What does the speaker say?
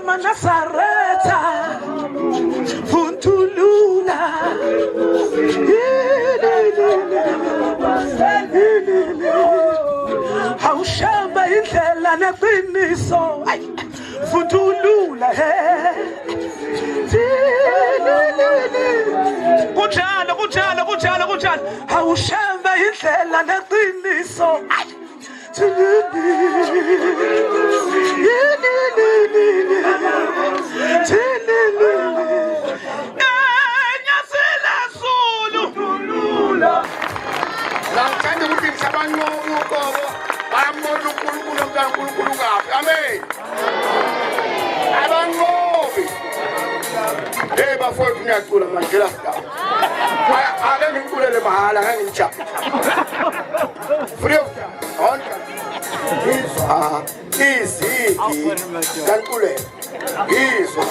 Manasareta Funtulula Haushamba indlela neqiniso Funtulula kunjalo Haushamba indlela neqiniso Amen. Abangobi. Bafowethu ngiyacula manje la sida. Ake ngiculele mahala ngangicha. Free of charge. Izwa. Izigi. Ngicule. Izwa.